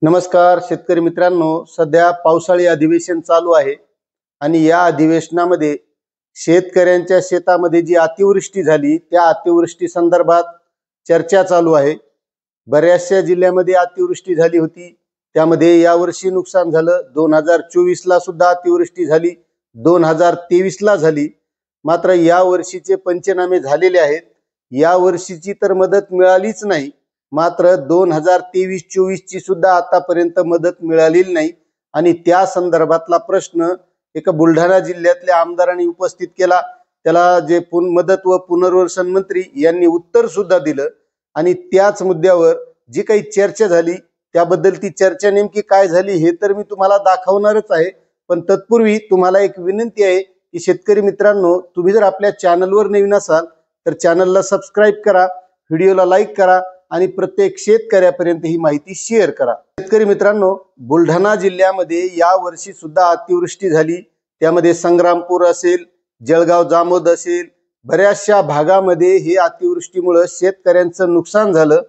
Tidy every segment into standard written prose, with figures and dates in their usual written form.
नमस्कार शेतकरी मित्रांनो, सध्या पावसाळी अधिवेशन चालू आहे आणि या अधिवेशनामध्ये शेतकऱ्यांच्या शेतामध्ये जी अतिवृष्टी झाली त्या अतिवृष्टी संदर्भात चर्चा चालू आहे। बऱ्याचशा जिल्ह्यामध्ये अतिवृष्टी झाली होती, त्यामध्ये यावर्षी नुकसान झालं। 2024 ला सुद्धा अतिवृष्टी झाली, 2023 ला झाली, मात्र या वर्षीचे पंचनामे झालेले आहेत। या वर्षीची तर मदत मिळालीच नाही, मात्र 2023-24 ची सुद्धा आतापर्यंत मदत मिळालेली नाही आणि त्या संदर्भातला प्रश्न एका बुलढाणा जिल्ह्यातल्या आमदारांनी उपस्थित केला। त्याला जे मदत व पुनर्वसन मंत्री यांनी उत्तर सुद्धा दिलं आणि त्याच मुद्द्यावर जी काही चर्चा झाली त्याबद्दल ती चर्चा नेमकी काय झाली हे तर मी तुम्हाला दाखवणारच आहे। पण तत्पूर्वी तुम्हाला एक विनंती आहे की शेतकरी मित्रांनो, तुम्ही जर आपल्या चॅनलवर नवीन असाल तर चॅनलला सबस्क्राइब करा, व्हिडिओला लाईक करा आणि प्रत्येक शेतकऱ्यापर्यंत ही माहिती शेअर करा। शेतकरी मित्रांनो, बुलढाणा जिल्ह्यामध्ये या वर्षी सुद्धा अतिवृष्टी झाली। त्यामध्ये संग्रामपूर असेल, जळगाव जामोद असेल, बऱ्याचशा भागामध्ये हे अतिवृष्टीमुळे शेतकऱ्यांचं नुकसान झालं।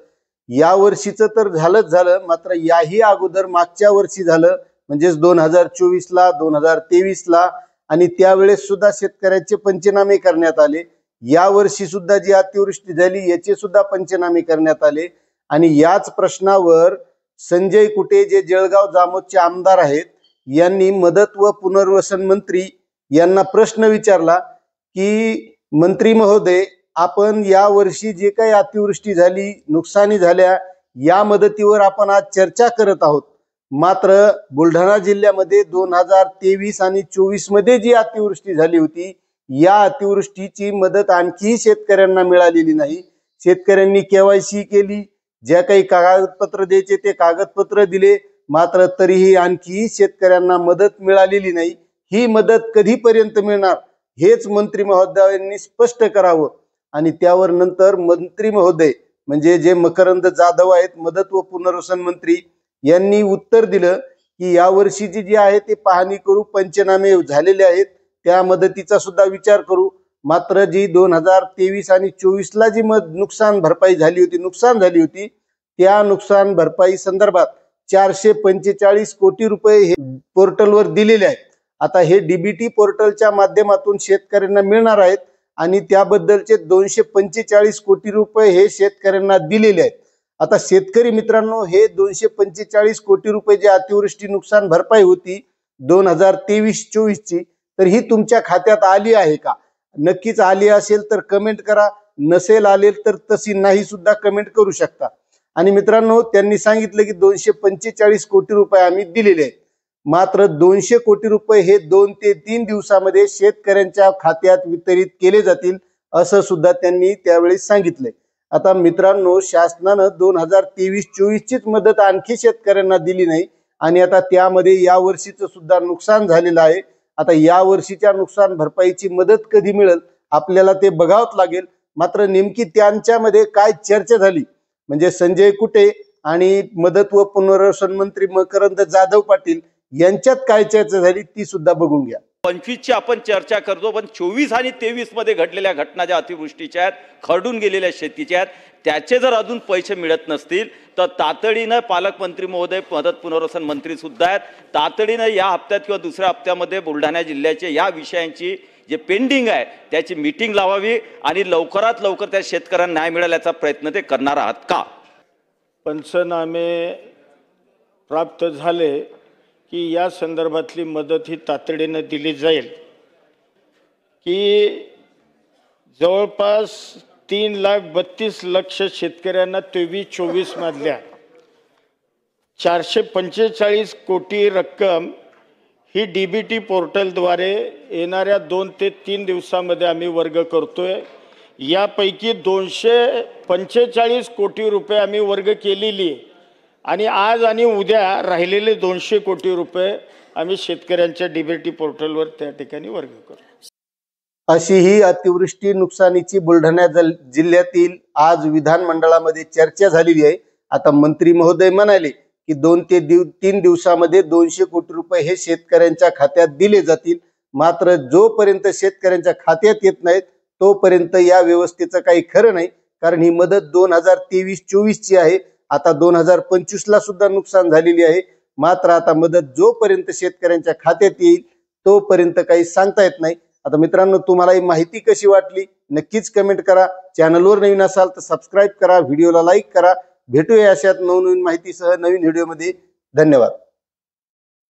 या वर्षीचं तर झालंच झालं, मात्र याही अगोदर मागच्या वर्षी झालं, म्हणजे 2024 ला 2023 ला, आणि त्यावेळेस सुद्धा शेतकऱ्यांचे पंचनामे करण्यात आले। या वर्षी सुद्धा जी अतिवृष्टी झाली याचे सुद्धा पंचनामे करण्यात आले आणि याच प्रश्नावर संजय कुटे जे जळगाव जामोदचे आमदार आहेत यांनी मदत व पुनर्वसन मंत्री यांना प्रश्न विचारला की मंत्री महोदय, आपण या वर्षी जे काही अतिवृष्टी झाली, नुकसानी झाल्या, या मदतीवर आपण आज चर्चा करत आहोत, मात्र बुलढाणा जिल्ह्यामध्ये 2023 आणि 24 मध्ये जी अतिवृष्टी झाली होती या अतिवृष्टीची मदत आणखी शेतकऱ्यांना मिळालेली नाही। शेतकऱ्यांनी केवायसी केली, ज्या काही कागदपत्र द्यायचे ते कागदपत्र दिले, मात्र तरीही आणखी शेतकऱ्यांना मदत मिळालेली नाही। ही मदत कधीपर्यंत मिळणार हेच मंत्री महोदयांनी स्पष्ट करावं। आणि त्यावर नंतर मंत्री महोदय म्हणजे जे मकरंद जाधव आहेत, मदत व पुनर्वसन मंत्री, यांनी उत्तर दिलं की या वर्षीची जी आहे ते पाहणी करू, पंचनामे झालेले आहेत, त्या मदतीचा सुद्धा विचार करू। मात्र जी 2023 आणि 24 ला जी नुकसान भरपाई झाली होती त्या नुकसान भरपाई संदर्भात 445 कोटी रुपये हे पोर्टलवर दिलेले आहेत। आता हे डीबीटी पोर्टलच्या माध्यमातून शेतकऱ्यांना मिळणार आहेत आणि त्याबद्दलचे 245 कोटी रुपये हे शेतकऱ्यांना दिलेले आहेत। आता शेतकरी मित्रांनो, हे 245 कोटी रुपये जे अतिवृष्टी नुकसान भरपाई होती 2023-24 ची, तर ही तुमच्या खात्यात आली आहे का? नक्कीच आली असेल तर कमेंट करा, नसेल आले तर तशी नाही सुद्धा कमेंट करू शकता। आणि मित्रांनो, त्यांनी सांगितलं की 245 कोटी रुपये आम्ही दिलेले आहेत, मात्र 200 कोटी रुपये हे 2 ते 3 दिवसामध्ये शेतकऱ्यांच्या खात्यात वितरित केले जातील असं सुद्धा त्यांनी त्यावेळी सांगितले। आता मित्रांनो, शासनानं 2023-24 चीच मदत आणखी शेतकऱ्यांना दिली नाही आणि आता त्यामध्ये या वर्षीचं सुद्धा नुकसान झालेलं आहे। आता या वर्षीच्या नुकसान भरपाईची मदत कधी मिळेल आपल्याला ते बघावंच लागेल। मात्र नेमकी त्यांच्यामध्ये काय चर्चा झाली, म्हणजे संजय कुटे आणि मदत व पुनर्वसन मंत्री मकरंद जाधव पाटील यांच्यात काय चर्चा झाली ती सुद्धा बघून घ्या। 25 ची आपण चर्चा करतो, पण 24 आणि 23 मध्ये घडलेल्या घटना ज्या अतिवृष्टीच्या आहेत, खरडून गेलेल्या शेतीच्या आहेत, त्याचे जर अजून पैसे मिळत नसतील तर तातडीनं पालकमंत्री महोदय, मदत पुनर्वसन मंत्री सुद्धा आहेत, तातडीनं या हप्त्यात किंवा दुसऱ्या हप्त्यामध्ये बुलढाणा जिल्ह्याचे या विषयांची जे पेंडिंग आहे त्याची मीटिंग लावावी आणि लवकरात लवकर त्या शेतकऱ्यांना न्याय मिळेल याचा प्रयत्न ते करणार आहात का? पंचनामे प्राप्त झाले की या संदर्भातली मदत ही तातडीनं दिली जाईल। की जवळपास 3,32,00,000 शेतकऱ्यांना 23-24 मधल्या 445 कोटी रक्कम ही डीबीटी पोर्टलद्वारे येणाऱ्या 2 ते 3 दिवसामध्ये आम्ही वर्ग करतोय। यापैकी 245 कोटी रुपये आम्ही वर्ग केलेली आहे आणि आज आणि उद्या राहिलेले 200 कोटी रुपये आम्ही शेतकऱ्यांच्या डीबीटी पोर्टलवर त्या ठिकाणी वर्ग करू। अशी ही अतिवृष्टी नुकसानीची बुलढाणा जिल्ह्यातील आज विधानमंडळामध्ये चर्चा झालेली आहे। आता मंत्री महोदय म्हणाले की 2 ते 3 दिवसामध्ये 200 कोटी रुपये हे शेतकऱ्यांच्या खात्यात दिले जातील, मात्र जोपर्यंत शेतकऱ्यांच्या खात्यात येत नाहीत तोपर्यंत या व्यवस्थेचं काही खरं नाही, कारण ही मदत 2023-24 ची आहे आता 2025ला सुद्धा नुकसान झालेली आहे। मात्र आता मदत जोपर्यंत शेतकऱ्यांच्या खात्यात येईल तोपर्यंत काही सांगता येत नाही। आता मित्रांनो, तुम्हाला ही माहिती कशी वाटली नक्कीच कमेंट करा। चॅनलवर नवीन असाल तर सबस्क्राईब करा, व्हिडिओला लाईक करा। भेटूया अशात नवनवीन माहितीसह नवीन व्हिडिओमध्ये। धन्यवाद।